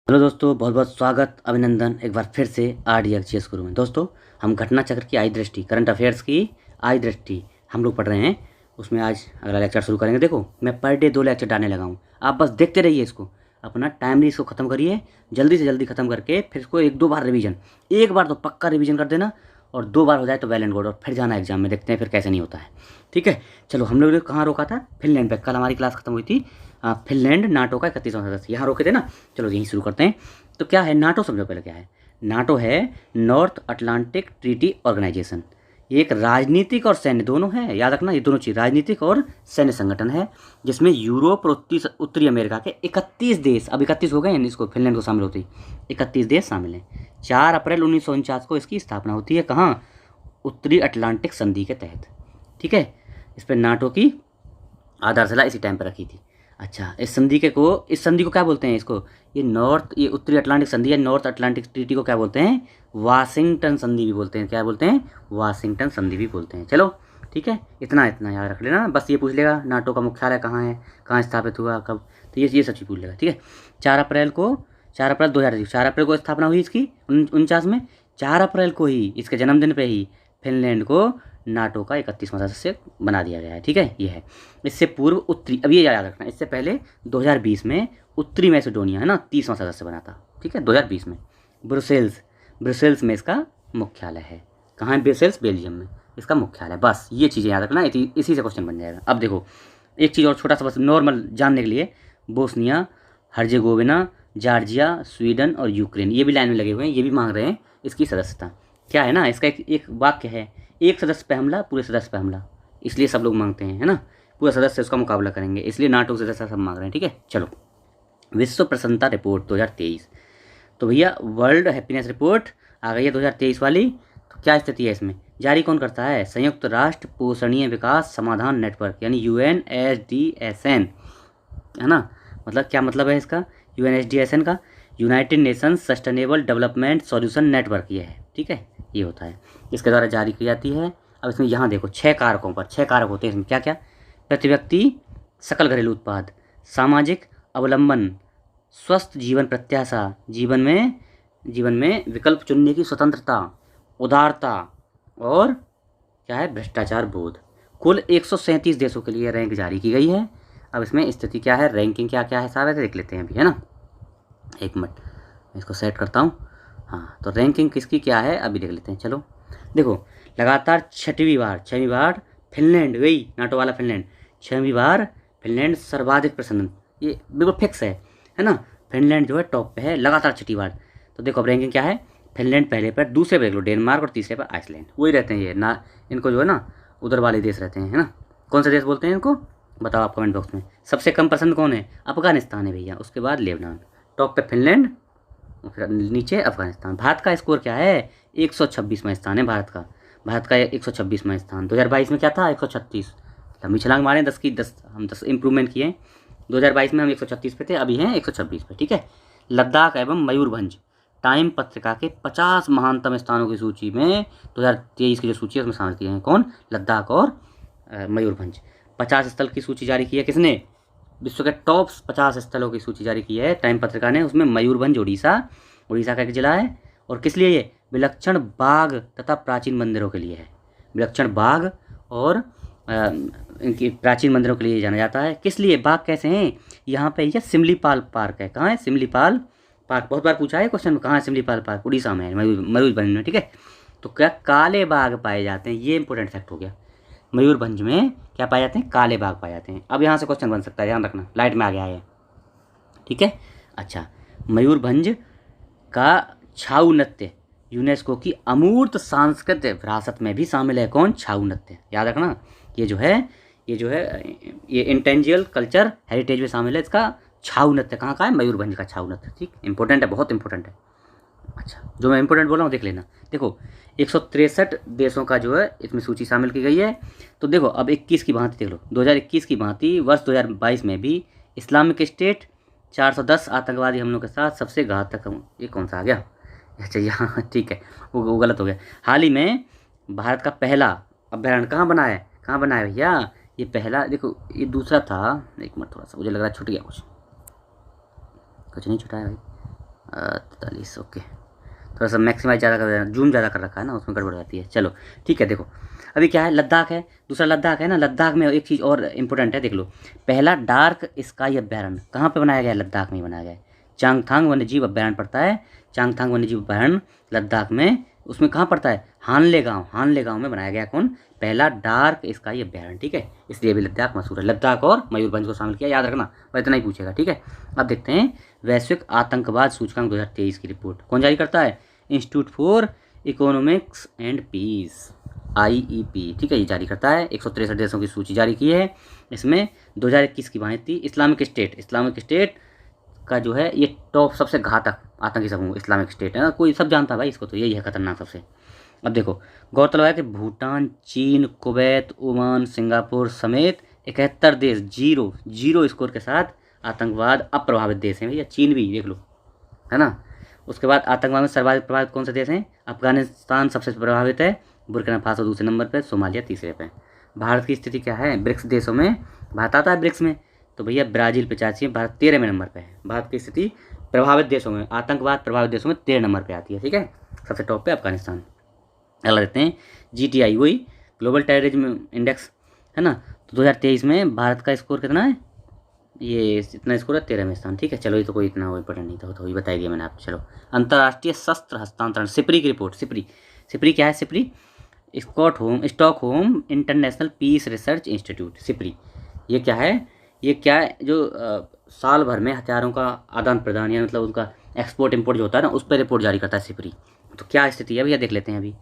Hello दोस्तों, बहुत बहुत स्वागत, अभिनंदन एक बार फिर से RDXGS गुरु में। दोस्तों, हम घटना चक्र की आई दृष्टि, करंट अफेयर्स की आई दृष्टि हम लोग पढ़ रहे हैं। उसमें आज अगला लेक्चर शुरू करेंगे। देखो, मैं पर डे 2 लेक्चर डालने लगा हूँ। आप बस देखते रहिए इसको, अपना टाइमली इसको ख़त्म करिए, जल्दी से जल्दी ख़त्म करके फिर इसको 1-2 बार रिवीजन, एक बार तो पक्का रिवीजन कर देना, और 2 बार हो जाए तो वेल एंड गुड, और फिर जाना एग्जाम में। देखते हैं फिर कैसे नहीं होता है। ठीक है, चलो। हम लोग ने कहाँ रोका था? फिनलैंड पे। कल हमारी क्लास खत्म हुई थी फिनलैंड नाटो का 31वां सदस्य, यहाँ रोके थे ना। चलो यहीं शुरू करते हैं। तो क्या है नाटो? समझो पहले क्या है नाटो। है नॉर्थ अटलांटिक ट्रीटी ऑर्गेनाइजेशन। ये एक राजनीतिक और सैन्य दोनों है, याद रखना, ये दोनों चीज़, राजनीतिक और सैन्य संगठन है, जिसमें यूरोप और उत्तरी अमेरिका के 31 देश, अब 31 हो गए हैं, इसको फिनलैंड को शामिल होती है, 31 देश शामिल हैं। 4 अप्रैल 1949 को इसकी स्थापना होती है। कहाँ? उत्तरी अटलांटिक संधि के तहत। ठीक है, इस पर नाटो की आधारशिला इसी टाइम पर रखी थी। अच्छा, इस संधि को क्या बोलते हैं? इसको ये उत्तरी अटलांटिक संधि या नॉर्थ अटलांटिक ट्रीटी को क्या बोलते हैं? वाशिंगटन संधि भी बोलते हैं। क्या बोलते हैं? वाशिंगटन संधि भी बोलते हैं। चलो ठीक है, इतना इतना याद रख लेना। बस ये पूछ लेगा नाटो का मुख्यालय कहाँ है, कहाँ स्थापित हुआ, कब, तो ये सब चीज़ पूछ लेगा। ठीक है, 4 अप्रैल 2000, 4 अप्रैल को स्थापना हुई इसकी 49 में। 4 अप्रैल को ही, इसके जन्मदिन पे ही, फिनलैंड को नाटो का 31वां सदस्य बना दिया गया है। ठीक है, ये है। इससे पूर्व उत्तरी, अब ये याद रखना, इससे पहले 2020 में उत्तरी मैसेडोनिया, है ना, 30वां सदस्य बना था। ठीक है, 2020 में। ब्रुसेल्स में इसका मुख्यालय है। कहाँ है? ब्रुसेल्स, बेल्जियम में इसका मुख्यालय। बस ये चीज़ें याद रखना, इसी से क्वेश्चन बन जाएगा। अब देखो, एक चीज़ और छोटा सा, बस नॉर्मल जानने के लिए, बोस्निया हर्जेगोविना, जॉर्जिया, स्वीडन और यूक्रेन, ये भी लाइन में लगे हुए हैं, ये भी मांग रहे हैं इसकी सदस्यता। क्या है ना, इसका एक वाक्य है, एक सदस्य पे हमला, पूरे सदस्य पे हमला, इसलिए सब लोग मांगते हैं, है ना, पूरा सदस्य उसका मुकाबला करेंगे, इसलिए नाटो सदस्य सब मांग रहे हैं। ठीक है, चलो। विश्व प्रसन्नता रिपोर्ट 2023, तो भैया वर्ल्ड हैप्पीनेस रिपोर्ट आ गई है 2023 वाली। तो क्या स्थिति है इसमें? जारी कौन करता है? संयुक्त राष्ट्र पोषणीय विकास समाधान नेटवर्क, यानी UNSDSN, है ना। मतलब क्या मतलब है इसका? UNSDSN का United Nations sustainable development solution network, ये है। ठीक है, ये होता है, इसके द्वारा जारी की जाती है। अब इसमें यहाँ देखो 6 कारकों पर, 6 कारक होते हैं इसमें। क्या क्या? प्रति व्यक्ति सकल घरेलू उत्पाद, सामाजिक अवलंबन, स्वस्थ जीवन प्रत्याशा, जीवन में विकल्प चुनने की स्वतंत्रता, उदारता, और क्या है? भ्रष्टाचार बोध। कुल 137 देशों के लिए रैंक जारी की गई है। अब इसमें स्थिति क्या है, रैंकिंग क्या क्या है, सारे देख लेते हैं अभी, है ना। एक मिनट, मैं इसको सेट करता हूँ। हाँ, तो रैंकिंग किसकी क्या है अभी देख लेते हैं। चलो देखो, लगातार 6वीं बार फिनलैंड, वही नाटो वाला फिनलैंड, 6वीं बार फिनलैंड सर्वाधिक प्रसन्न, ये बिल्कुल फिक्स है ना। फिनलैंड जो है टॉप पे है लगातार 6ठी बार। तो देखो अब रैंकिंग क्या है, फिनलैंड पहले पर, दूसरे पर देख लो डेनमार्क, और तीसरे पर आइसलैंड। वही रहते हैं ये ना, इनको जो है ना उधर वाले देश रहते हैं, है ना। कौन सा देश बोलते हैं इनको, बताओ आप कमेंट बॉक्स में। सबसे कम पसंद कौन है? अफगानिस्तान है भैया, उसके बाद लेबनान, टॉप पे फिनलैंड, फिर नीचे अफगानिस्तान। भारत का स्कोर क्या है? 126वां स्थान है भारत का। 126वां स्थान। 2022 में क्या था? 136। लंबी छलांग मारें, 10 की 10, हम 10 इंप्रूवमेंट किए। 2022 में हम 136 पे थे, अभी हैं 126 पे। ठीक है, लद्दाख एवं मयूरभंज टाइम पत्रिका के 50 महानतम स्थानों की सूची में 2023 की जो सूची है उसमें शामिल किए हैं। कौन? लद्दाख और मयूरभंज। 50 स्थल की सूची जारी की है किसने? विश्व के टॉप 50 स्थलों की सूची जारी की है टाइम पत्रिका ने। उसमें मयूरभंज उड़ीसा का एक जिला है। और किस लिए? ये विलक्षण बाग तथा प्राचीन मंदिरों के लिए है। विलक्षण बाग और इनकी प्राचीन मंदिरों के लिए जाना जाता है। किस लिए? बाग कैसे हैं? यहाँ पे यह सिमलीपाल पार्क है। कहाँ है? सिमलीपाल पार्क, बहुत बार पूछा है क्वेश्चन में, कहाँ है सिमलीपाल पार्क? उड़ीसा में है, मयूरभंज में। ठीक है, तो क्या काले बाग पाए जाते हैं, ये इंपॉर्टेंट फैक्ट हो गया। मयूरभंज में क्या पाए जाते हैं? काले बाग पाए जाते हैं। अब यहाँ से क्वेश्चन बन सकता है, ध्यान रखना, लाइट में आ गया है। ठीक है, अच्छा, मयूरभंज का छाऊ नृत्य यूनेस्को की अमूर्त सांस्कृतिक विरासत में भी शामिल है। कौन? छाऊ नृत्य, याद रखना। ये जो है ये इंटेंजिबल कल्चर हेरिटेज में शामिल है। इसका छाऊ नृत्य कहाँ का है? मयूरभंज का छाऊ नृत्य। ठीक, इंपॉर्टेंट है, बहुत इंपॉर्टेंट है। अच्छा, जो मैं इंपॉर्टेंट बोल रहा हूँ देख लेना। देखो 163 देशों का जो है इसमें सूची शामिल की गई है। तो देखो अब 21 की भांति देख लो, 2021 की भांति वर्ष 2022 में भी इस्लामिक स्टेट 410 आतंकवादी हमलों के साथ सबसे घातक, ये कौन सा आ गया? अच्छा यहाँ ठीक है, वो गलत हो गया। हाल ही में भारत का पहला अभ्यारण्य कहाँ बना है भैया? ये पहला, देखो ये दूसरा था, एक मिनट, थोड़ा सा मुझे लग रहा है छूट गया, कुछ नहीं छुटा है भाई। 43 ओके। थोड़ा सा मैक्सिमाइज ज़्यादा कर, जूम ज़्यादा कर रखा है ना, उसमें गड़बड़ जाती है। चलो ठीक है, देखो अभी क्या है, लद्दाख है, दूसरा लद्दाख है ना। लद्दाख में एक चीज़ और इम्पोर्टेंट है, देख लो। पहला डार्क स्काई अभ्यारण्य कहाँ पे बनाया गया है? लद्दाख में ही बनाया गया है। चांगथांग वन्यजीव अभ्यारण्य पड़ता है, चांगथांग वन्यजीव अभ्यारण्य लद्दाख में। उसमें कहाँ पड़ता है? हानले गांव में बनाया गया। कौन? पहला डार्क स्काई अभ्यारण्य, ठीक है। इसलिए भी लद्दाख मशहूर है। लद्दाख और मयूरभंज को शामिल किया, याद रखना, बस इतना ही पूछेगा, ठीक है। अब देखते हैं वैश्विक आतंकवाद सूचकांक 2023 की रिपोर्ट कौन जारी करता है? Institute for Economics and Peace, IEP, ठीक है, ये जारी करता है। 163 देशों की सूची जारी की है। इसमें 2021 की बात थी। इस्लामिक स्टेट का जो है ये टॉप सबसे घातक आतंकी समूह इस्लामिक स्टेट है ना, कोई सब जानता है भाई इसको, तो यही है खतरनाक सबसे। अब देखो, गौरतलब है कि भूटान, चीन, कुवैत, ओमान, सिंगापुर समेत 71 देश जीरो स्कोर के साथ आतंकवाद अप्रभावित देश हैं भैया। चीन भी देख लो, है ना। उसके बाद आतंकवाद में सर्वाधिक प्रभावित कौन से देश हैं? अफगानिस्तान सबसे प्रभावित है, बुर्किना फासो दूसरे नंबर पर, सोमालिया तीसरे पे। भारत की स्थिति क्या है? ब्रिक्स देशों में भारत आता है ब्रिक्स में, तो भैया ब्राज़ील 85 है, भारत 13वें नंबर पे है। भारत की स्थिति प्रभावित देशों में, आतंकवाद प्रभावित देशों में 13 नंबर पे आती है, ठीक है। सबसे टॉप पे अफगानिस्तान। अगला देखते हैं GTI, वही ग्लोबल टेररिज्म इंडेक्स, है ना। तो 2023 में भारत का स्कोर कितना है? ये इतना स्कोर है 13वें स्थान, ठीक है। चलो ये तो कोई इतना इम्पोर्टेंट नहीं था, तो ये बताई दिया मैंने आपको। चलो, अंतर्राष्ट्रीय शस्त्र हस्तांतरण, सिपरी की रिपोर्ट। सिपरी क्या है? SIPRI Stockholm International Peace Research Institute, SIPRI. ये क्या है? ये क्या है? जो साल भर में हथियारों का आदान प्रदान, या मतलब उनका एक्सपोर्ट इम्पोर्ट जो होता है ना, उस पर रिपोर्ट जारी करता है सिपरी। तो क्या स्थिति है भैया, देख लेते हैं। अभी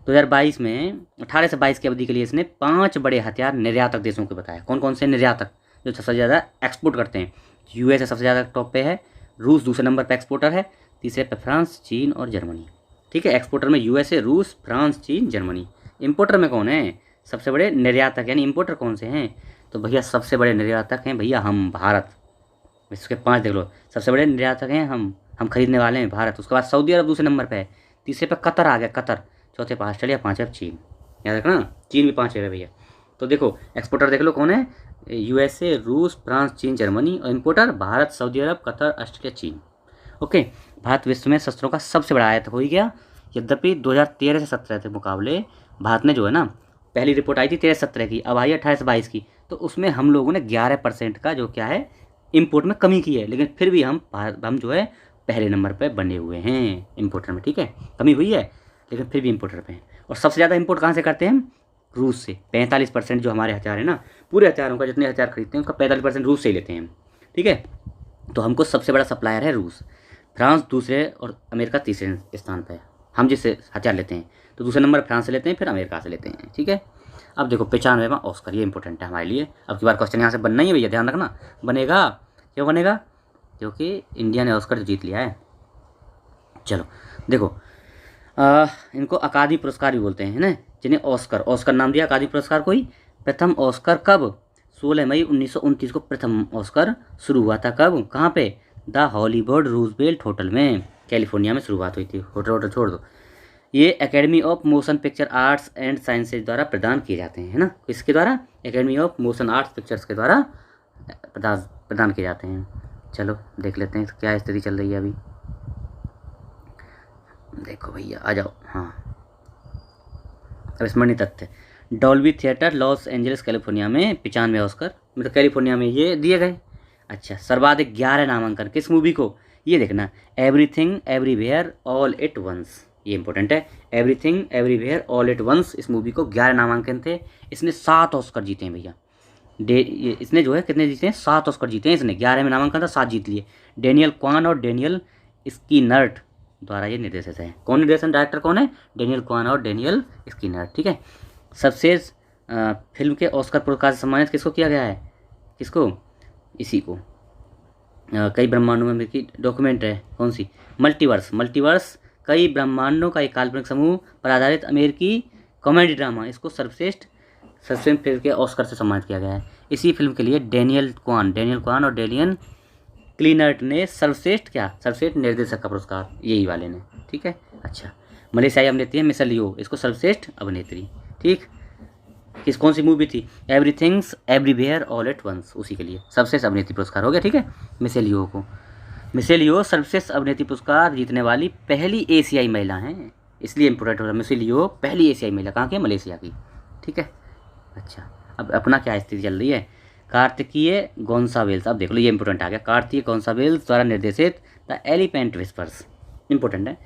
2022 में 18 से 22 की अवधि के लिए इसने 5 बड़े हथियार निर्यातक देशों को बताया। कौन कौन से निर्यातक जो सबसे ज़्यादा एक्सपोर्ट करते हैं? USA सबसे ज़्यादा टॉप पे है, रूस दूसरे नंबर पे एक्सपोर्टर है, तीसरे पे फ्रांस, चीन और जर्मनी, ठीक है। एक्सपोर्टर में USA, रूस, फ्रांस, चीन, जर्मनी। इम्पोर्टर में कौन है? सबसे बड़े निर्यातक यानी इम्पोर्टर कौन से हैं? तो भैया सबसे बड़े निर्यातक हैं भैया हम, भारत। इसके 5 देख लो, सबसे बड़े निर्यातक हैं हम खरीदने वाले हैं भारत। उसके बाद सऊदी अरब दूसरे नंबर पे है, तीसरे पे कतर आ गया, कतर, चौथे पे ऑस्ट्रेलिया, पाँचवें चीन। याद रखना, चीन भी 5वें है भैया। तो देखो एक्सपोर्टर देख लो कौन है? USA, रूस, फ्रांस, चीन, जर्मनी। और इम्पोर्टर भारत, सऊदी अरब, कतर, ऑस्ट्रेलिया, चीन। ओके, भारत विश्व में शस्त्रों का सबसे बड़ा आयात हो ही गया। यद्यपि 2013 से 17 के मुकाबले भारत ने जो है ना, पहली रिपोर्ट आई थी 13-17 की, अब आई 18 से 22 की, तो उसमें हम लोगों ने 11% का जो क्या है इम्पोर्ट में कमी की है। लेकिन फिर भी हम जो है पहले नंबर पर बने हुए हैं इम्पोर्टर में, ठीक है। कमी हुई है लेकिन फिर भी इम्पोर्टर पे हैं। और सबसे ज़्यादा इम्पोर्ट कहाँ से करते हैं हम? रूस से। 45% जो हमारे हथियार है ना, पूरे हथियारों का जितने हथियार खरीदते हैं उसका 45% रूस से ही लेते हैं हम, ठीक है। तो हमको सबसे बड़ा सप्लायर है रूस, फ्रांस दूसरे और अमेरिका तीसरे स्थान पर है। हम जिससे हथियार लेते हैं तो दूसरे नंबर फ्रांस से लेते हैं, फिर अमेरिका से लेते हैं, ठीक है। अब देखो 95वां ऑस्कर, ये इंपॉर्टेंट है हमारे लिए। अब की बार क्वेश्चन यहाँ से बनना ही है भैया, ध्यान रखना। बनेगा, क्यों बनेगा? क्योंकि इंडिया ने ऑस्कर जीत लिया है। चलो देखो, इनको अकादमी पुरस्कार भी बोलते हैं ना, जिन्हें ऑस्कर नाम दिया अकादमी पुरस्कार को ही। प्रथम ऑस्कर कब? 16 मई 1929 को प्रथम ऑस्कर शुरू हुआ था। कब? कहाँ पे? द हॉलीवुड रूजवेल्ट होटल में, कैलिफोर्निया में शुरुआत हुई थी। होटल छोड़ दो। ये academy of motion picture arts and sciences द्वारा प्रदान किए जाते हैं, है ना। किसके द्वारा? Academy of motion arts pictures के द्वारा प्रदान किए जाते हैं। चलो देख लेते हैं क्या स्थिति चल रही है अभी। देखो भैया आ जाओ, हाँ अब स्मरणीय तथ्य, Dolby theatre Los Angeles California में 95 ऑस्कर, मतलब कैलिफोर्निया में ये दिए गए। अच्छा, सर्वाधिक 11 नामांकन किस मूवी को? ये देखना, Everything Everywhere All at Once, ये इंपॉर्टेंट है। Everything Everywhere All at Once, इस मूवी को 11 नामांकन थे। इसने 7 ऑस्कर जीते हैं भैया। इसने जो है कितने जीते हैं? 7 ऑस्कर जीते हैं इसने। 11 में नामांकन था, 7 जीत लिए। डेनियल क्वान और डेनियल स्कीनर्ट द्वारा ये निर्देशित है। कौन निर्देशन डायरेक्टर कौन है? डेनियल क्वान और डेनियल स्कीनर्ट, ठीक है। सबसे फिल्म के ऑस्कर पुरस्कार से सम्मानित किसको किया गया है? किसको? इसी को। कई ब्रह्मांडों में की डॉक्यूमेंट है, कौन सी? मल्टीवर्स कई ब्रह्मांडों का एक काल्पनिक समूह पर आधारित अमेरिकी कॉमेडी ड्रामा, इसको सर्वश्रेष्ठ फिल्म के ऑस्कर से सम्मानित किया गया है। इसी फिल्म के लिए डेनियल क्वान और डेनियल क्लीनर्ट ने सर्वश्रेष्ठ निर्देशक का पुरस्कार, यही वाले ने, ठीक है। अच्छा, मलेशियाई अभिनेत्री है मिशेल लियो, इसको सर्वश्रेष्ठ अभिनेत्री, ठीक। कौन सी मूवी थी? Everythings Everywhere All at Once, उसी के लिए सर्वश्रेष्ठ अभिनेत्री पुरस्कार हो गया, ठीक है, मिशेल लियो को। मिशेल यो सर्वश्रेष्ठ अभिनेत्री पुरस्कार जीतने वाली पहली एशियाई महिला हैं, इसलिए इम्पोर्टेंट हो रहा है। मिशेल यो पहली एशियाई महिला कहाँ की? मलेशिया की। ठीक है, अच्छा अब अपना क्या स्थिति चल रही है? कार्तिकीय गोंसावेल्स, अब देख लो ये इंपॉर्टेंट आ गया। कार्तिकीय गोंसावेल्स द्वारा निर्देशित द एलिफेंट विस्पर्स, इंपॉर्टेंट है।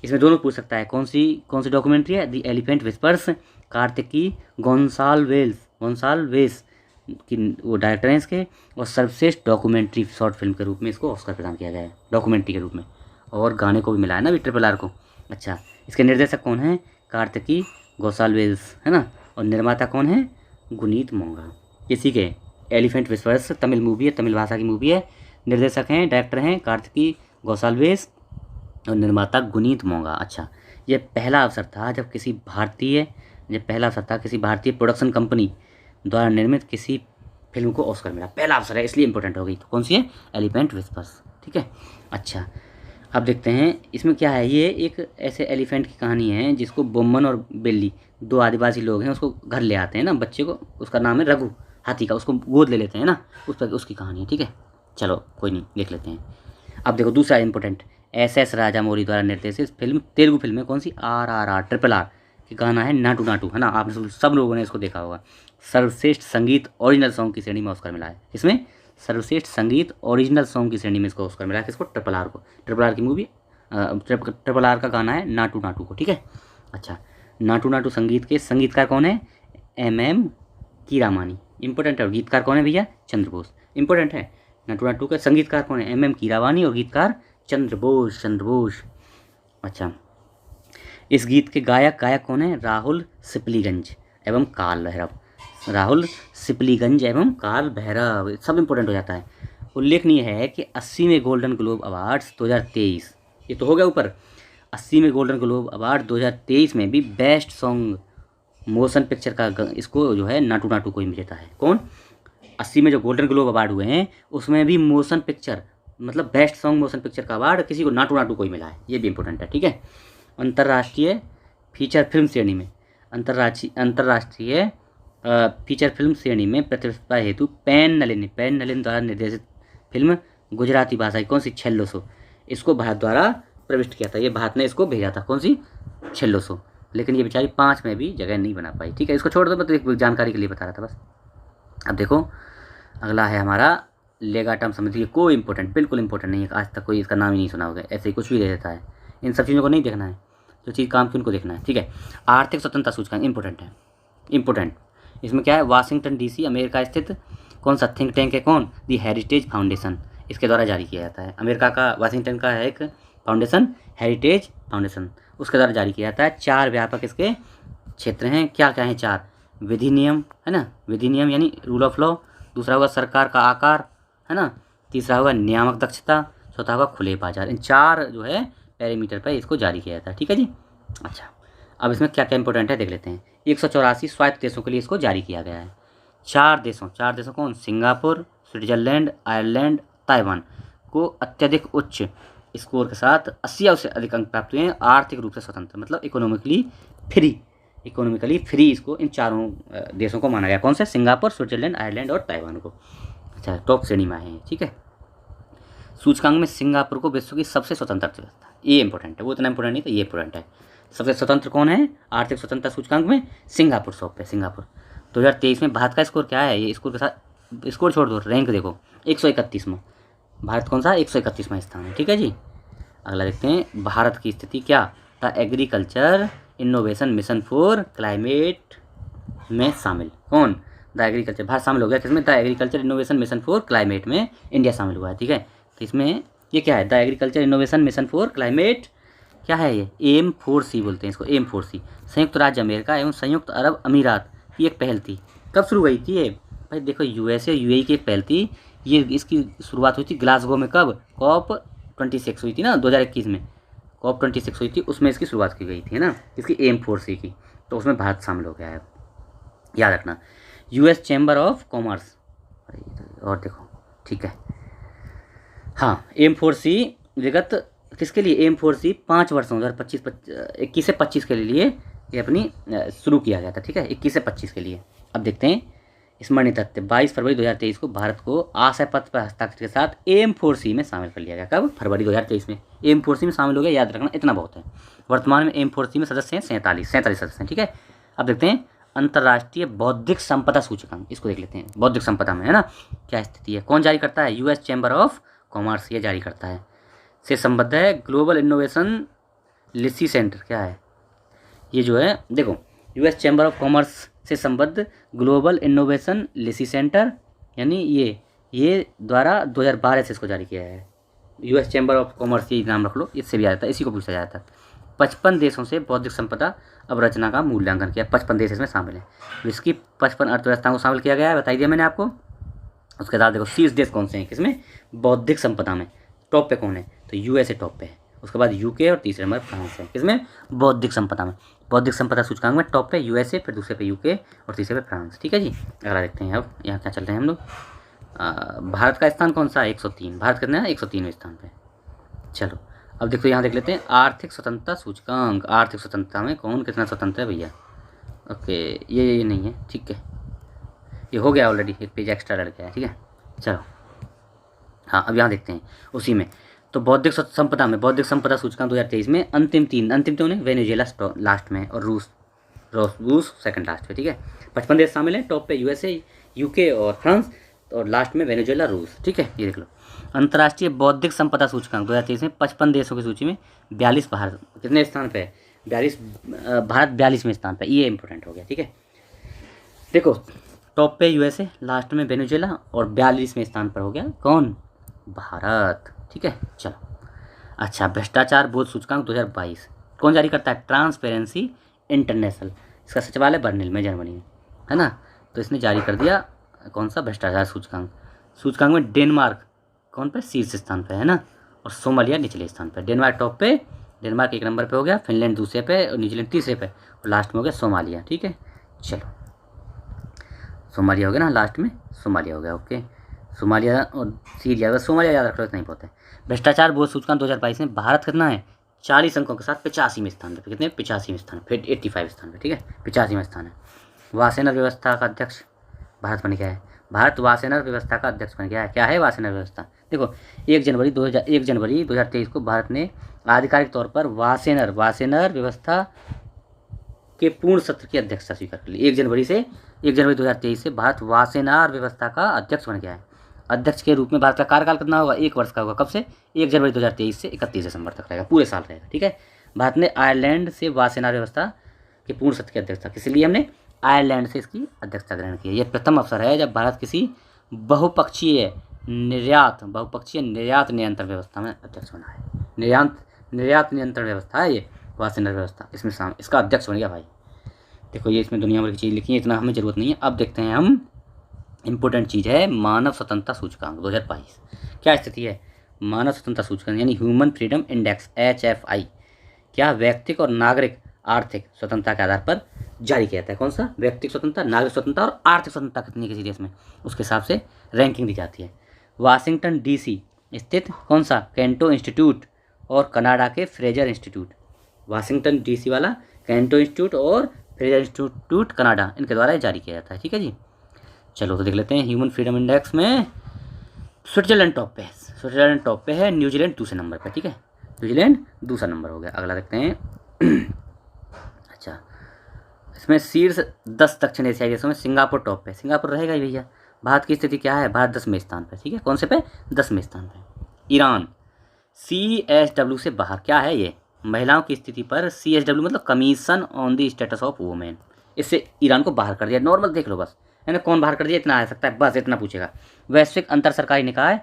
इसमें दोनों पूछ सकता है, कौन सी डॉक्यूमेंट्री है? The elephant whispers, Kartiki Gonsalves की वो डायरेक्टर हैं इसके, और सर्वश्रेष्ठ डॉक्यूमेंट्री शॉर्ट फिल्म के रूप में इसको ऑस्कर प्रदान किया गया है, डॉक्यूमेंट्री के रूप में, और गाने को भी मिला है ना RRR को। अच्छा, इसके निर्देशक कौन है? कार्तिकी गोंसाल्वेस, है ना, और निर्माता कौन है? गुनीत मोंगा। किसी के एलिफेंट विस्पर्स तमिल मूवी है, तमिल भाषा की मूवी है। निर्देशक हैं, डायरेक्टर हैं कार्तिकी गोंसाल्वेस और निर्माता गुनीत मोंगा। अच्छा, ये पहला अवसर था जब किसी भारतीय प्रोडक्शन कंपनी द्वारा निर्मित किसी फिल्म को ऑस्कर मिला, पहला अवसर है, इसलिए इंपॉर्टेंट हो गई। तो कौन सी है? Elephant whispers. ठीक है, अच्छा अब देखते हैं इसमें क्या है। ये एक ऐसे एलिफेंट की कहानी है जिसको बोम्मन और बिल्ली, दो आदिवासी लोग हैं, उसको घर ले आते हैं ना, बच्चे को, उसका नाम है रघु, हाथी का, उसको गोद ले लेते हैं ना, उस पर उसकी कहानी है। ठीक है, चलो कोई नहीं, देख लेते हैं। अब देखो दूसरा इंपॉर्टेंट, SS राजामौली द्वारा निर्देशित फिल्म, तेलुगु फिल्म है, कौन सी? RRR की गाना है नाटू नाटू, है ना, आप सब लोगों ने इसको देखा होगा। सर्वश्रेष्ठ संगीत ओरिजिनल सॉन्ग की श्रेणी में ऑस्कर मिला है। इसमें सर्वश्रेष्ठ संगीत ओरिजिनल सॉन्ग की श्रेणी में इसको ऑस्कर मिला है। किसको? RRR को। RRR की मूवी, RRR का गाना है नाटू नाटू को। ठीक है, अच्छा नाटू नाटू संगीत के संगीतकार कौन है? MM कीरामानी, इंपॉर्टेंट है। और गीतकार कौन है भैया? चंद्रबोस, इंपॉर्टेंट है। नाटू नाटू का संगीतकार कौन है? MM कीरावानी, और गीतकार चंद्रबोस। अच्छा, इस गीत के गायक कौन है? राहुल सिपलीगंज एवं काल भैरव, सब इंपॉर्टेंट हो जाता है। उल्लेखनीय है कि 80वें गोल्डन ग्लोब अवार्ड्स 2023, ये तो हो गया ऊपर, 80वें गोल्डन ग्लोब अवार्ड 2023 में भी बेस्ट सॉन्ग मोशन पिक्चर का इसको जो है नाटू नाटू को ही मिलता है। कौन? 80 में जो गोल्डन ग्लोब अवार्ड हुए हैं उसमें भी मोशन पिक्चर, मतलब बेस्ट सॉन्ग मोशन पिक्चर का अवार्ड किसी को? नाटू नाटू को ही मिला है, ये भी इंपॉर्टेंट है। ठीक है, अंतर्राष्ट्रीय फीचर फिल्म श्रेणी में, अंतर्राष्ट्रीय फीचर फिल्म श्रेणी में प्रतिस्पर्धा हेतु पैन नलिन द्वारा निर्देशित फिल्म गुजराती भाषा की, कौन सी? छेल्लोसो, इसको भारत द्वारा प्रविष्ट किया था, ये भारत ने इसको भेजा था, कौन सी? छेल्लोसो, लेकिन ये बेचारी 5 में भी जगह नहीं बना पाई। ठीक है, इसको छोड़ दो, मैं तो एक जानकारी के लिए बता रहा था बस। अब देखो अगला है हमारा लेगाटम समिति, कोई इंपॉर्टेंट, बिल्कुल इंपॉर्टेंट नहीं है, आज तक कोई इसका नाम ही नहीं सुना होगा, ऐसे ही कुछ भी दे देता है। इन सब चीज़ों को नहीं देखना है, जो चीज़ काम की उनको देखना है। ठीक है, आर्थिक स्वतंत्रता सूचकांक इंपॉर्टेंट है, इंपॉर्टेंट। इसमें क्या है? वाशिंगटन DC अमेरिका स्थित कौन सा थिंक टैंक है? कौन? दी हेरिटेज फाउंडेशन, इसके द्वारा जारी किया जाता है। अमेरिका का वाशिंगटन का है एक फाउंडेशन, हेरिटेज फाउंडेशन, उसके द्वारा जारी किया जाता है। 4 व्यापक इसके क्षेत्र हैं, क्या क्या हैं? 4 विधि नियम, है ना, विधि नियम यानी रूल ऑफ लॉ, दूसरा होगा सरकार का आकार, है ना, तीसरा होगा नियामक दक्षता, चौथा होगा खुले बाजार। इन 4 जो है पैरामीटर पर इसको जारी किया जाता है। ठीक है जी, अच्छा अब इसमें क्या क्या इंपॉर्टेंट है देख लेते हैं। 184 स्वायत्त देशों के लिए इसको जारी किया गया है। 4 देशों कौन? सिंगापुर, स्विट्जरलैंड, आयरलैंड, ताइवान को अत्यधिक उच्च स्कोर के साथ 80 से अधिक अंक प्राप्त हुए हैं, आर्थिक रूप से स्वतंत्र, मतलब इकोनॉमिकली फ्री इसको, इन 4 देशों को माना गया। कौन से? सिंगापुर, स्विट्जरलैंड, आयरलैंड और ताइवान को। अच्छा, टॉप श्रेणी में आए हैं। ठीक है, सूचकांक में सिंगापुर को विश्व की सबसे स्वतंत्र अर्थव्यवस्था, ये इंपॉर्टेंट है, वो इतना इंपॉर्टेंट नहीं था, ये इंपॉर्टेंट है। सबसे स्वतंत्र कौन है आर्थिक स्वतंत्रता सूचकांक में? सिंगापुर, 100 पे सिंगापुर। 2023 में भारत का स्कोर क्या है? ये स्कोर के साथ स्कोर छोड़ दो, रैंक देखो, 131 में भारत कौन सा? 131वां स्थान है। ठीक है जी, अगला देखते हैं भारत की स्थिति क्या? The agriculture innovation mission for climate में शामिल, कौन? द एग्रीकल्चर, भारत शामिल हो गया किसमें? The agriculture innovation mission for climate में इंडिया शामिल हुआ है। ठीक है, तो इसमें ये क्या है? The agriculture innovation mission for climate, क्या है ये? M4C बोलते हैं इसको, M4C। संयुक्त राज्य अमेरिका एवं संयुक्त अरब अमीरात की एक पहल थी। कब शुरू हुई थी ये? भाई देखो, USA UAE की एक पहल थी, ये इसकी शुरुआत हुई थी ग्लासगो में। कब? COP26 हुई थी ना 2021 में, COP26 हुई थी, उसमें इसकी शुरुआत की गई थी, है ना, इसकी M4C की। तो उसमें भारत शामिल हो गया है, याद रखना। US चैम्बर ऑफ कॉमर्स, और देखो, ठीक है, हाँ, M4C विगत किसके लिए? M4C 5 वर्षों 21 से 25 के लिए ये अपनी शुरू किया गया था। ठीक है, 21 से 25 के लिए। अब देखते हैं स्मरणीय तथ्य 22 फरवरी 2023 को भारत को आशय पत्र पर हस्ताक्षर के साथ एम4सी में शामिल कर लिया गया। कब? फरवरी 2023 में एम4सी में शामिल हो गया, याद रखना इतना बहुत है। वर्तमान में एम4सी में सदस्य हैं 47 सदस्य हैं, ठीक है। अब देखते हैं अंतर्राष्ट्रीय बौद्धिक संपदा सूचकांक, इसको देख लेते हैं। बौद्धिक संपदा में है ना क्या स्थिति है, कौन जारी करता है? यूएस चैम्बर ऑफ कॉमर्स ये जारी करता है, से संबद्ध है ग्लोबल इनोवेशन लिसी सेंटर। क्या है ये जो है, देखो यूएस चैम्बर ऑफ कॉमर्स से संबद्ध ग्लोबल इनोवेशन लिसी सेंटर, यानी ये द्वारा 2012 से इसको जारी किया है। यूएस चैम्बर ऑफ कॉमर्स ये नाम रख लो, इससे भी आया था, इसी को पूछा जाता है। 55 देशों से बौद्धिक संपदा अवरचना का मूल्यांकन किया, 55 देश इसमें शामिल है। इसकी 55 अर्थव्यवस्थाओं को शामिल किया गया है, बताई दिया मैंने आपको। उसके बाद देखो 30 देश कौन से हैं किसमें? बौद्धिक संपदा में टॉप पे कौन है? तो यूएसए टॉप पे है, उसके बाद यूके और तीसरे नंबर फ्रांस है। किसमें? बौद्धिक संपदा में। बौद्धिक संपदा सूचकांक में टॉप पे यूएसए, फिर दूसरे पे यूके और तीसरे पे फ्रांस, ठीक है जी। अगला देखते हैं, अब यहाँ क्या चल रहे हैं हम लोग। भारत का स्थान कौन सा है? 103। भारत कितना है? 103वें स्थान पे। चलो अब देखो यहाँ देख लेते हैं आर्थिक स्वतंत्रता सूचकांक। आर्थिक स्वतंत्रता में कौन कितना स्वतंत्र है भैया? ओके ये नहीं है, ठीक है, ये हो गया ऑलरेडी, एक पेज एक्स्ट्रा लड़ गया है, ठीक है। चलो हाँ अब यहाँ देखते हैं उसी में। तो बौद्धिक संपदा में बौद्धिक संपदा सूचकांक 2023 में अंतिम तीन है, वेनेजुएला लास्ट में और रूस सेकंड लास्ट पे, ठीक है। 55 देश शामिल हैं, टॉप पे यूएसए, यूके और फ्रांस, और लास्ट में वेनेजुएला, रूस, ठीक है। ये देख लो अंतर्राष्ट्रीय बौद्धिक संपदा सूचकांक 2023 में 55 देशों की सूची में 42 भारत कितने स्थान पे है? 42, भारत 42वें स्थान पे, ये इंपॉर्टेंट हो गया, ठीक है। देखो टॉप पे यूएसए, लास्ट में वेनेजुएला और 42वें स्थान पर हो गया कौन? भारत, ठीक है। चलो अच्छा, भ्रष्टाचार बोध सूचकांक 2022 कौन जारी करता है? ट्रांसपेरेंसी इंटरनेशनल, इसका सचिवालय बर्लिन में जर्मनी में है ना। तो इसने जारी कर दिया कौन सा? भ्रष्टाचार सूचकांक। सूचकांक में डेनमार्क कौन पे? शीर्ष स्थान पे है ना, और सोमालिया निचले स्थान पे। डेनमार्क टॉप पे, डेनमार्क 1 नंबर पे हो गया, फिनलैंड दूसरे पे और न्यूजीलैंड तीसरे पे, और लास्ट में हो गया सोमालिया, ठीक है। चलो सोमालिया हो गया ना, लास्ट में सोमालिया हो गया, ओके। सोमालिया और सीरिया, अगर सोमालिया याद रख लो इतना ही बहुत है। भ्रष्टाचार बोध सूचकांक 2022 में भारत कितना है? 40 अंकों के साथ 85वें स्थान पे। कितने? 85वें स्थान, फिर 85 स्थान पे, ठीक है, 85वां स्थान है। वासेनर व्यवस्था का अध्यक्ष भारत बन गया है। भारत वासेनर व्यवस्था का अध्यक्ष बन गया है। क्या है वासेनर व्यवस्था? देखो 1 जनवरी 2023 को भारत ने आधिकारिक तौर पर वासेनर व्यवस्था के पूर्ण सत्र की अध्यक्षता स्वीकार कर ली। 1 जनवरी 2023 से भारत वासेनार व्यवस्था का अध्यक्ष बन गया है। अध्यक्ष के रूप में भारत का कार्यकाल कितना होगा? 1 वर्ष का होगा। कब से? 1 जनवरी 2023 से 31 दिसंबर तक रहेगा, पूरे साल रहेगा, ठीक है। भारत ने आयरलैंड से वासेनार व्यवस्था के पूर्ण सत्र की अध्यक्षता, किस लिए हमने आयरलैंड से इसकी अध्यक्षता ग्रहण की है। यह प्रथम अवसर है जब भारत किसी बहुपक्षीय निर्यात नियंत्रण व्यवस्था में अध्यक्ष बना है। निर्यात नियंत्रण व्यवस्था है ये वासेनर व्यवस्था, इसमें इसका अध्यक्ष बन गया भाई। देखो ये इसमें दुनिया भर की चीज़ लिखी है, इतना हमें ज़रूरत नहीं है। अब देखते हैं हम, इंपॉर्टेंट चीज़ है मानव स्वतंत्रता सूचकांक 2022। क्या स्थिति है? मानव स्वतंत्रता सूचकांक यानी ह्यूमन फ्रीडम इंडेक्स HFI क्या व्यक्तिक और नागरिक आर्थिक स्वतंत्रता के आधार पर जारी किया जाता है। कौन सा? व्यक्तिक स्वतंत्रता, नागरिक स्वतंत्रता और आर्थिक स्वतंत्रता कितनी है किसी देश में, उसके हिसाब से रैंकिंग दी जाती है। वाशिंगटन DC स्थित कौन सा? कैंटो इंस्टीट्यूट और कनाडा के फ्रेजर इंस्टीट्यूट। वाशिंगटन DC वाला कैंटो इंस्टीट्यूट और फ्रेजर इंस्टीट्यूट कनाडा, इनके द्वारा जारी किया जाता है, ठीक है जी। चलो तो देख लेते हैं ह्यूमन फ्रीडम इंडेक्स में स्विट्जरलैंड टॉप पे है, न्यूजीलैंड दूसरे नंबर पे, ठीक है, न्यूजीलैंड दूसरा नंबर हो गया। अगला देखते हैं अच्छा, इसमें शीर्ष 10 दक्षिण एशियाई देशों में सिंगापुर टॉप पे, सिंगापुर रहेगा ही भैया। भारत की स्थिति क्या है? भारत 10वें स्थान पे, ठीक है। कौन से पे? 10वें स्थान पे। ईरान CSW से बाहर, क्या है ये? महिलाओं की स्थिति पर CSW मतलब commission on the status of women, इससे ईरान को बाहर कर दिया। नॉर्मल देख लो बस, है ना, कौन बाहर कर दिया इतना आ सकता है, बस इतना पूछेगा। वैश्विक अंतर सरकारी निकाय,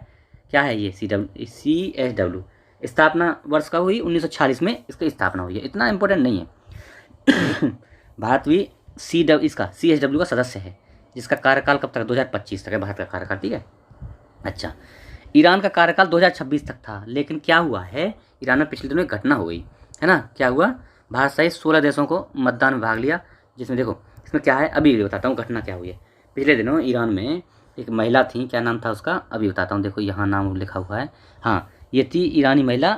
क्या है ये? CSW स्थापना वर्ष का हुई 1946 में इसकी स्थापना हुई है, इतना इंपॉर्टेंट नहीं है। भारत भी CSW का सदस्य है, जिसका कार्यकाल कब तक? 2025 तक है भारत का कार्यकाल, ठीक है। अच्छा, ईरान का कार्यकाल 2026 तक था, लेकिन क्या हुआ है, ईरान में पिछले दिनों एक घटना हो गई है ना। क्या हुआ? भारत सहित 16 देशों को मतदान में भाग लिया, जिसमें देखो इसमें क्या है, अभी बताता हूँ घटना क्या हुई है। पिछले दिनों ईरान में एक महिला थी, क्या नाम था उसका, अभी बताता हूँ। देखो यहाँ नाम लिखा हुआ है, हाँ, ये थी ईरानी महिला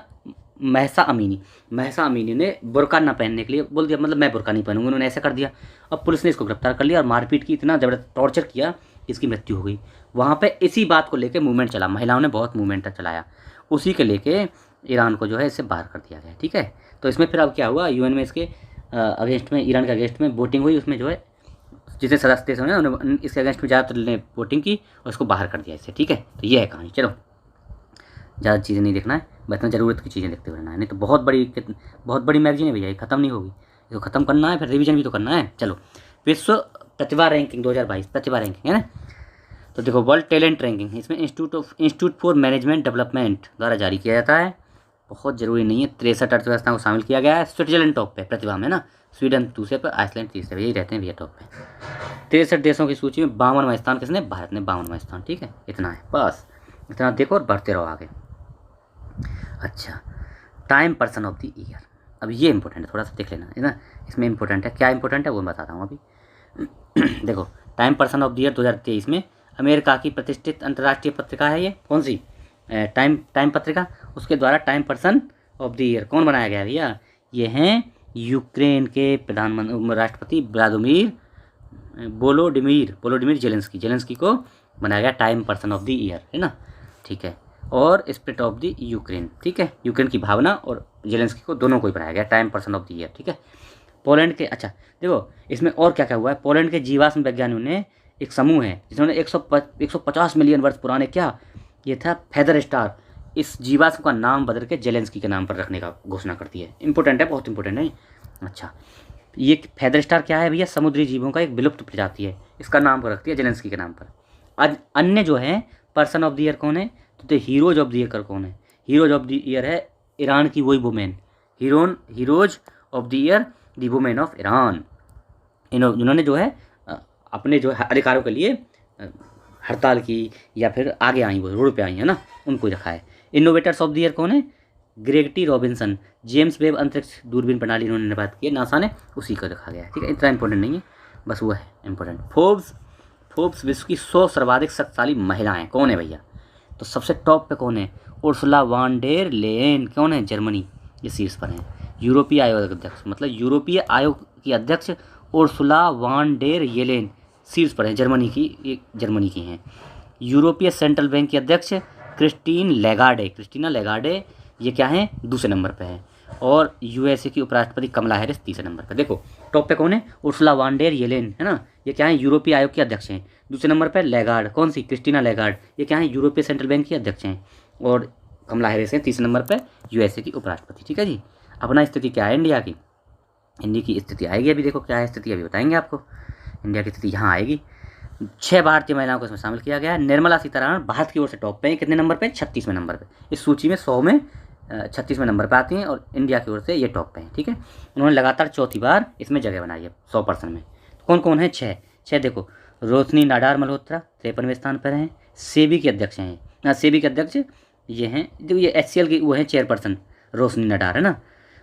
महसा अमीनी ने बुर्का ना पहनने के लिए बोल दिया, मतलब मैं बुर्का नहीं पहनूंगी, उन्होंने ऐसा कर दिया। अब पुलिस ने इसको गिरफ्तार कर लिया और मारपीट की, इतना ज़बरदस्त टॉर्चर किया कि इसकी मृत्यु हो गई। वहाँ पे इसी बात को लेके मूवमेंट चला, महिलाओं ने बहुत मूवमेंट चलाया, उसी के लेके ईरान को जो है इससे बाहर कर दिया गया। ठीक है, तो इसमें फिर अब क्या हुआ, यूएन में इसके अगेंस्ट में, ईरान के अगेंस्ट में वोटिंग हुई, उसमें जो है जितने सदस्य देश हैं उन्होंने इसके अगेंस्ट में ज़्यादातर ने वोटिंग की और इसको बाहर कर दिया इससे। ठीक है, तो ये है कहानी। चलो, ज़्यादा चीज़ें नहीं देखना है, बस में ज़रूरत की चीज़ें देखते हुए रहना है, नहीं तो बहुत बड़ी मैगजीन है भैया, ये ख़त्म नहीं होगी, इसको ख़त्म करना है, फिर रिवीजन भी तो करना है। चलो, विश्व प्रतिभा रैंकिंग 2022, प्रतिभा रैंकिंग है ना। तो देखो, वर्ल्ड टैलेंट रैंकिंग, इसमें इंस्टीट्यूट फॉर मैनेजमेंट डेवलपमेंट द्वारा जारी किया जाता है, बहुत ज़रूरी नहीं है। 63 अर्थव्यवस्थाओं को शामिल किया गया है। स्विट्जरलैंड टॉप पे प्रतिभा में ना, स्वीडन दूसरे पर, आइसलैंड तीसरे, यही रहते हैं भैया टॉप पे। 63 देशों की सूची में 52वां स्थान किसने, भारत ने 52वां स्थान। ठीक है, इतना है बस, इतना देखो और बढ़ते रहो आगे। अच्छा, time person of the year, अब ये इंपॉर्टेंट है, थोड़ा सा देख लेना है ना, इसमें इंपॉर्टेंट है, क्या इंपॉर्टेंट है वो मैं बताता हूँ अभी। देखो, time person of the year 2023 में अमेरिका की प्रतिष्ठित अंतर्राष्ट्रीय पत्रिका है, ये कौन सी, टाइम पत्रिका, उसके द्वारा time person of the year कौन बनाया गया भैया, ये हैं यूक्रेन के प्रधानमंत्री राष्ट्रपति व्लादिमीर वोलोडिमिर जेलेंस्की को बनाया गया time person of the year, है ना। ठीक है, और स्पिरिट ऑफ द यूक्रेन, ठीक है, यूक्रेन की भावना और जेलेंस्की को, दोनों को ही बनाया गया time person of the year. ठीक है, पोलैंड के, अच्छा देखो इसमें और क्या क्या हुआ है, पोलैंड के जीवाश्म वैज्ञानिकों ने एक समूह है जिन्होंने 150 मिलियन वर्ष पुराने, क्या ये था, फेदर स्टार, इस जीवाश्म का नाम बदल के जेलेंस्की के नाम पर रखने का घोषणा करती है। इंपॉर्टेंट है, बहुत इंपॉर्टेंट है। अच्छा, ये फेदर स्टार क्या है भैया, समुद्री जीवों का एक विलुप्त प्रजाति है, इसका नाम रखती है जेलेंस्की के नाम पर। अन्य जो है पर्सन ऑफ द ईयर कौन है, तो हीरोज ऑफ द ईयर कौन है, हीरोज ऑफ द ईयर है ईरान की वही women, heroes of the year the women of Iran, जिन्होंने जो है अपने जो है अधिकारों के लिए हड़ताल की या फिर आगे आई, वो रोड पे आई है ना, उनको रखा है। इनोवेटर्स ऑफ द ईयर कौन है, ग्रेगटी रॉबिन्सन, जेम्स वेब अंतरिक्ष दूरबीन प्रणाली इन्होंने बात की है, नासा ने, उसी को रखा गया है। ठीक है, इतना इंपॉर्टेंट नहीं है, बस वो है इंपॉर्टेंट। फोर्ब्स विश्व की 100 सर्वाधिक शक्तिशाली महिलाएं कौन है भैया, तो सबसे टॉप पे कौन है, उर्सुला वान डेर लेयन, कौन है, जर्मनी, ये शीर्ष पर है। यूरोपीय आयोग अध्यक्ष, मतलब यूरोपीय आयोग की अध्यक्ष उर्सुला वान डेर येलेन शीर्ष पर है, जर्मनी की हैं। यूरोपीय सेंट्रल बैंक की अध्यक्ष क्रिस्टीना लेगार्डे, ये क्या है, दूसरे नंबर पे है। और यूएसए की उपराष्ट्रपति कमला हैरिस तीसरे नंबर पे। देखो टॉप पे कौन है, उर्सुला वान डेर येलेन, है ना, ये क्या है, यूरोपीय आयोग के अध्यक्ष हैं। दूसरे नंबर पे लेगार्ड, कौन सी, क्रिस्टीना लेगार्ड, ये क्या है, यूरोपीय सेंट्रल बैंक की अध्यक्ष हैं। और कमला हैरिस हैं तीसरे नंबर पे, यूएसए की उपराष्ट्रपति। ठीक है जी, अपना स्थिति क्या है इंडिया की स्थिति आएगी अभी, देखो क्या है स्थिति अभी बताएंगे आपको। इंडिया की स्थिति यहाँ आएगी। 6 भारतीय महिलाओं को इसमें शामिल किया गया है। निर्मला सीतारमण भारत की ओर से टॉप पे हैं, कितने नंबर पे, 36वें नंबर पे, इस सूची में 100 में 36वें नंबर पे आती हैं और इंडिया की ओर से ये टॉप पे हैं। ठीक है, उन्होंने लगातार चौथी बार इसमें जगह बनाई है 100% में। कौन कौन है, 6 देखो, रोशनी नाडार मल्होत्रा 53वें स्थान पर हैं, सेबी के अध्यक्ष हैं, सेबी के अध्यक्ष ये हैं, जो ये HCL की वो हैं चेयरपर्सन रोशनी नाडार, है ना।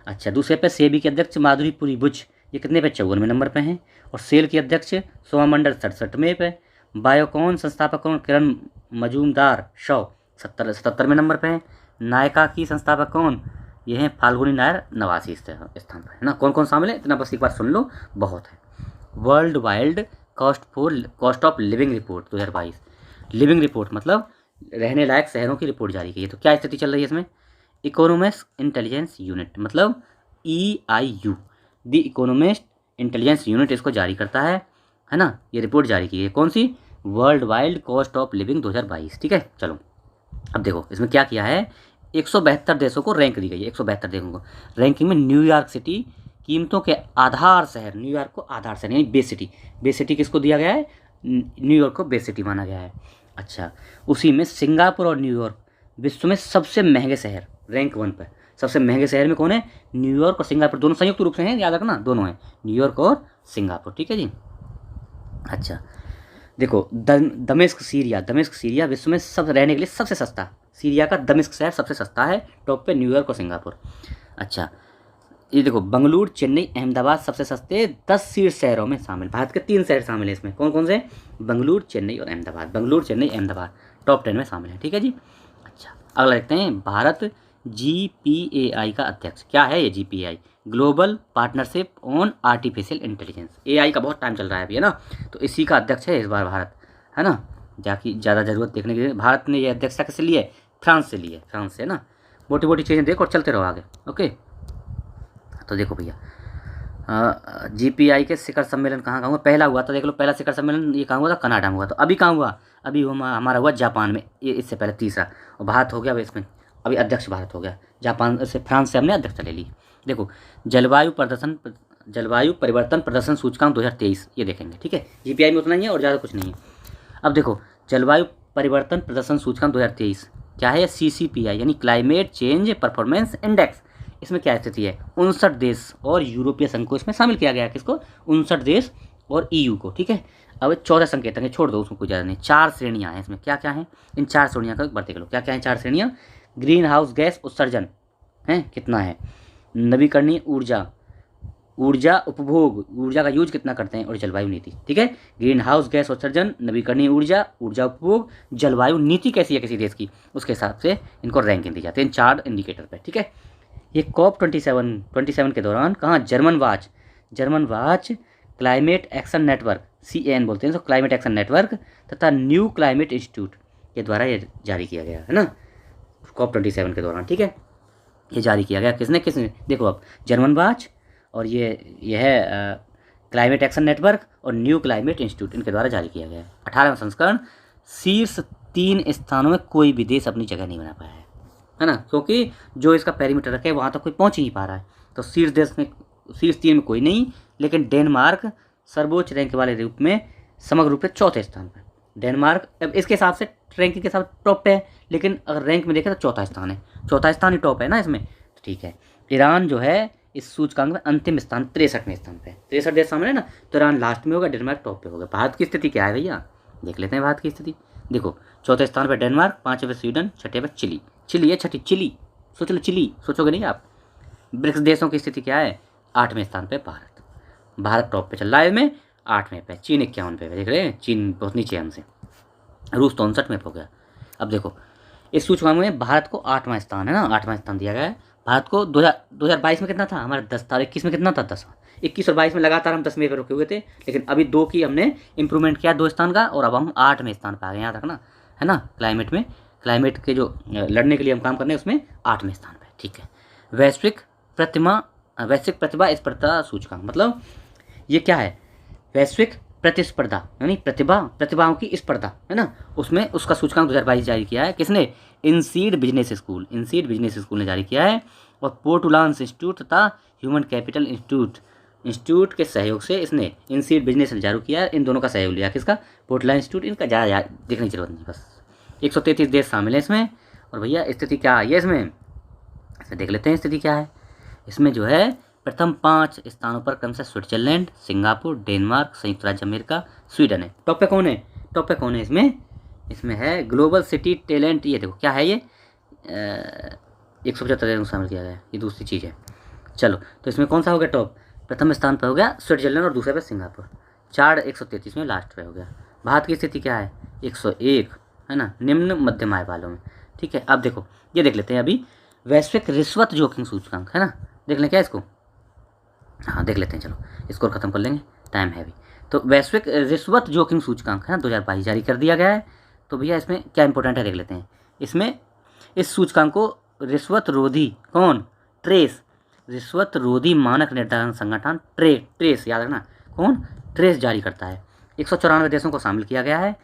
अच्छा, दूसरे पे सेबी के अध्यक्ष माधुरी पुरी बुच, ये कितने पे, 54वें नंबर पे हैं। और सेल के अध्यक्ष सोमा मंडल 67वें पे। बायोकॉन संस्थापक कौन, किरण मजूमदार 77वें नंबर पे हैं। नायका की संस्थापक कौन, ये हैं फाल्गुनी नायर 89 स्थान पर, है ना। कौन कौन शामिल है, इतना बस एक बार सुन लो, बहुत है। World wide cost of living report 2022, living report मतलब रहने लायक शहरों की रिपोर्ट जारी की है। तो क्या स्थिति चल रही है इसमें, इकोनॉमिस्ट इंटेलिजेंस यूनिट, मतलब EIU, the economist intelligence unit इसको जारी करता है ना, ये रिपोर्ट जारी की है। कौन सी, world wide cost of living 2022। ठीक है, चलो अब देखो इसमें क्या किया है, 172 देशों को रैंक दी गई है, 172 देशों को रैंकिंग में। न्यूयॉर्क सिटी कीमतों के आधार शहर, न्यूयॉर्क को आधार शहर यानी बेस सिटी किसको दिया गया है, न्यूयॉर्क को बेस सिटी माना गया है। अच्छा, उसी में सिंगापुर और न्यूयॉर्क विश्व में सबसे महंगे शहर, रैंक 1 पर सबसे महंगे शहर में कौन है, न्यूयॉर्क और सिंगापुर, दोनों संयुक्त रूप से हैं, याद रखना, दोनों हैं, न्यूयॉर्क और सिंगापुर। ठीक है जी। अच्छा देखो, दमिश्क सीरिया विश्व में सब रहने के लिए सबसे सस्ता, सीरिया का दमिश्क शहर सबसे सस्ता है, टॉप पे न्यूयॉर्क और सिंगापुर। अच्छा, ये देखो बंगलुरु, चेन्नई, अहमदाबाद सबसे सस्ते 10 शीर्ष शहरों में शामिल। भारत के 3 शहर शामिल हैं इसमें, कौन कौन से, बंगलुरु, चेन्नई और अहमदाबाद। बंगलुरु, चेन्नई, अहमदाबाद टॉप 10 में शामिल है। ठीक है जी। अच्छा, अगला देखते हैं, भारत GPAI का अध्यक्ष। क्या है ये GPAI? Global partnership on artificial intelligence. AI का बहुत टाइम चल रहा है अभी, है ना, तो इसी का अध्यक्ष है इस बार भारत, है ना। जाकि ज़्यादा ज़रूरत देखने के लिए भारत ने ये अध्यक्षता किससे ली है? फ्रांस से ली है, फ्रांस से, है ना। मोटी मोटी चीज़ें देखो और चलते रहो आगे। ओके, तो देखो भैया, GPAI के शिखर सम्मेलन कहाँ हुआ? पहला हुआ था, देख लो, पहला शिखर सम्मेलन ये कहाँ हुआ था? कनाडा में हुआ। तो अभी कहाँ हुआ? अभी हमारा हुआ जापान में, ये इससे पहले तीसरा, और भारत हो गया अभी इसमें, अभी अध्यक्ष भारत हो गया। जापान से, फ्रांस से हमने अध्यक्षता ले ली। देखो, जलवायु परिवर्तन प्रदर्शन सूचकांक 2023, ये देखेंगे, ठीक है। GPAI में उतना ही है और ज़्यादा कुछ नहीं है। अब देखो, जलवायु परिवर्तन प्रदर्शन सूचकांक 2023 क्या है? CCPI यानी क्लाइमेट चेंज परफॉर्मेंस इंडेक्स। इसमें क्या स्थिति है? 59 देश और यूरोपीय संघ को इसमें शामिल किया गया है। किसको? 59 देश और EU को, ठीक है। अब 14 संकेतक हैं, छोड़ दो, उसमें कोई ज़्यादा नहीं। 4 श्रेणियाँ हैं इसमें। क्या क्या हैं? इन 4 श्रेणियाँ का एक बार देख लो, क्या क्या है 4 श्रेणियाँ। ग्रीन हाउस गैस उत्सर्जन है कितना है, नवीकरणीय ऊर्जा उपभोग, ऊर्जा का यूज कितना करते हैं, और जलवायु नीति, ठीक है। ग्रीन हाउस गैस उत्सर्जन, नवीकरणीय ऊर्जा उपभोग, जलवायु नीति कैसी है किसी देश की, उसके हिसाब से इनको रैंकिंग दी जाती है इन 4 इंडिकेटर पे, ठीक है। ये COP27 के दौरान कहाँ? German watch climate action network, CAN बोलते हैं इसको, क्लाइमेट एक्शन नेटवर्क तथा न्यू क्लाइमेट इंस्टीट्यूट के द्वारा ये जारी किया गया है ना, COP27 के दौरान, ठीक है। ये जारी किया गया किसने? देखो, अब जर्मन वाच और ये है क्लाइमेट एक्शन नेटवर्क और न्यू क्लाइमेट इंस्टीट्यूट, इनके द्वारा जारी किया गया है। 18वां संस्करण। शीर्ष 3 स्थानों में कोई भी देश अपनी जगह नहीं बना पाया है ना, क्योंकि जो इसका पैरीमीटर रखे वहाँ तक कोई पहुँच ही नहीं पा रहा है। तो शीर्ष 3 में कोई नहीं, लेकिन डेनमार्क सर्वोच्च रैंक वाले रूप में समग्र रूप से 4थे स्थान पर। डेनमार्क अब इसके हिसाब से रैंकिंग के हिसाब से टॉप पे है, लेकिन अगर रैंक में देखें तो 4था स्थान है, 4था स्थान ही टॉप है ना इसमें, तो ठीक है। ईरान जो है इस सूचकांक में अंतिम स्थान 63वें स्थान पे, 63 देश सामने है ना, तो ईरान लास्ट में होगा, डेनमार्क टॉप पे होगा। भारत की स्थिति क्या है भैया? देख लेते हैं भारत की स्थिति। देखो, 4थे स्थान पर डेनमार्क, 5वें स्वीडन, 6ठे पे चिली है छठी, चिली सोच लो, चिली सोचोगे नहीं आप। ब्रिक्स देशों की स्थिति क्या है? 8वें स्थान पे भारत टॉप पे चल रहा है इसमें, 8वें पे। चीन 51 पे, देख रहे हैं, चीन बहुत नीचे है हमसे। रूस 63 में हो गया। अब देखो, इस सूचकांक में भारत को 8वां स्थान है ना, 8वां स्थान दिया गया है भारत को। 2022 में कितना था हमारा? 10 था। 21 में कितना था? 10वां। 21 और 22 में लगातार हम 10वें पे रुके हुए थे, लेकिन अभी 2 की हमने इंप्रूवमेंट किया, 2 स्थान का, और अब हम 8वें स्थान पर आ गए, याद रखना, है ना। क्लाइमेट के जो लड़ने के लिए हम काम कर रहे हैं उसमें 8वें स्थान पर, ठीक है। वैश्विक प्रतिभा स्पर्धा सूचकांक, मतलब ये क्या है? वैश्विक प्रतिस्पर्धा यानी प्रतिभाओं की स्पर्धा, है ना, उसमें उसका सूचकांक 2022 जारी किया है। किसने? इनसीड बिजनेस स्कूल ने जारी किया है, और पोर्टुलांस इंस्टीट्यूट तथा ह्यूमन कैपिटल इंस्टीट्यूट के सहयोग से इसने इनसीड बिजनेस जारी किया है। इन दोनों का सहयोग लिया। किसका? पोर्टुलांस इंस्टीट्यूट। इनका ज़्यादा देखने की जरूरत नहीं, बस 133 देश शामिल है इसमें। और भैया स्थिति क्या है इसमें देख लेते हैं स्थिति क्या है। इसमें जो है प्रथम 5 स्थानों पर क्रम से स्विट्जरलैंड, सिंगापुर, डेनमार्क, संयुक्त राज्य अमेरिका, स्वीडन है। टॉप पे कौन है इसमें है ग्लोबल सिटी टैलेंट। ये देखो क्या है, ये 175 देशों शामिल किया गया है, ये दूसरी चीज़ है। चलो, तो इसमें कौन सा हो गया टॉप? प्रथम स्थान पर हो गया स्विट्जरलैंड और दूसरे पे सिंगापुर। 133 में लास्ट पे हो गया। भारत की स्थिति क्या है? 101, है ना, निम्न मध्यम आय वालों में, ठीक है। अब देखो, ये देख लेते हैं अभी वैश्विक रिश्वत जोखिम सूचकांक, है ना, देख लें क्या इसको? हाँ, देख लेते हैं, चलो स्कोर खत्म कर लेंगे, टाइम है अभी। तो वैश्विक रिश्वत जोखिम सूचकांक है ना, 2022 जारी कर दिया गया है। तो भैया इसमें क्या इंपॉर्टेंट है देख लेते हैं। इसमें इस सूचकांक को रिश्वत रोधी रिश्वत रोधी मानक निर्धारण संगठन ट्रेस, याद रखना, कौन? ट्रेस जारी करता है। 194 देशों को शामिल किया गया है,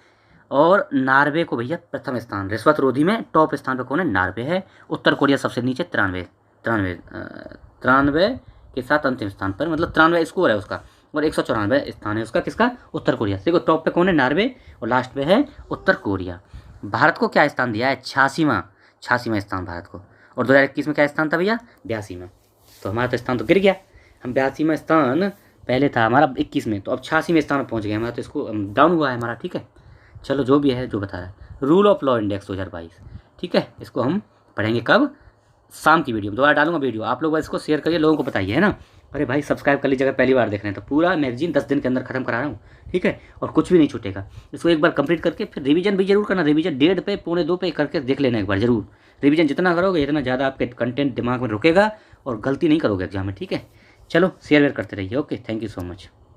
और नार्वे को भैया प्रथम स्थान रिश्वत रोधी में टॉप स्थान पर कौन है? नार्वे है। उत्तर कोरिया सबसे नीचे 93 के साथ अंतिम स्थान पर, मतलब 93 स्कोर है उसका, और 194 स्थान है उसका। किसका? उत्तर कोरिया। देखो टॉप पे कौन है? नार्वे, और लास्ट पे है उत्तर कोरिया। भारत को क्या स्थान दिया है? 86वां स्थान भारत को। और 2021 में क्या स्थान था भैया? 82वां। तो हमारा तो स्थान तो गिर गया। हम 82वां स्थान पहले था हमारा 21 में, तो अब 86वें स्थान पर पहुँच गए हमारा, तो इसको डाउन हुआ है हमारा, ठीक है। चलो, जो भी है जो बता रहा है। रूल ऑफ लॉ इंडेक्स 2022, ठीक है। इसको हम पढ़ेंगे कब? शाम की वीडियो में दोबारा डालूंगा वीडियो। आप लोग इसको शेयर करिए, लोगों को बताइए, है ना। अरे भाई सब्सक्राइब कर लीजिएगा, पहली बार देख रहे हैं तो पूरा मैगजीन 10 दिन के अंदर खत्म करा रहा हूँ, ठीक है। और कुछ भी नहीं छूटेगा। इसको एक बार कंप्लीट करके फिर रिवीजन भी जरूर करना। रिवीजन 1:30 पे 1:45 पे करके देख लेना एक बार जरूर, रिवीजन जितना करोगे इतना ज़्यादा आपके कंटेंट दिमाग में रुकेगा और गलती नहीं करोगे एग्जाम में, ठीक है। चलो शेयर वेयर करते रहिए। Okay, thank you so much.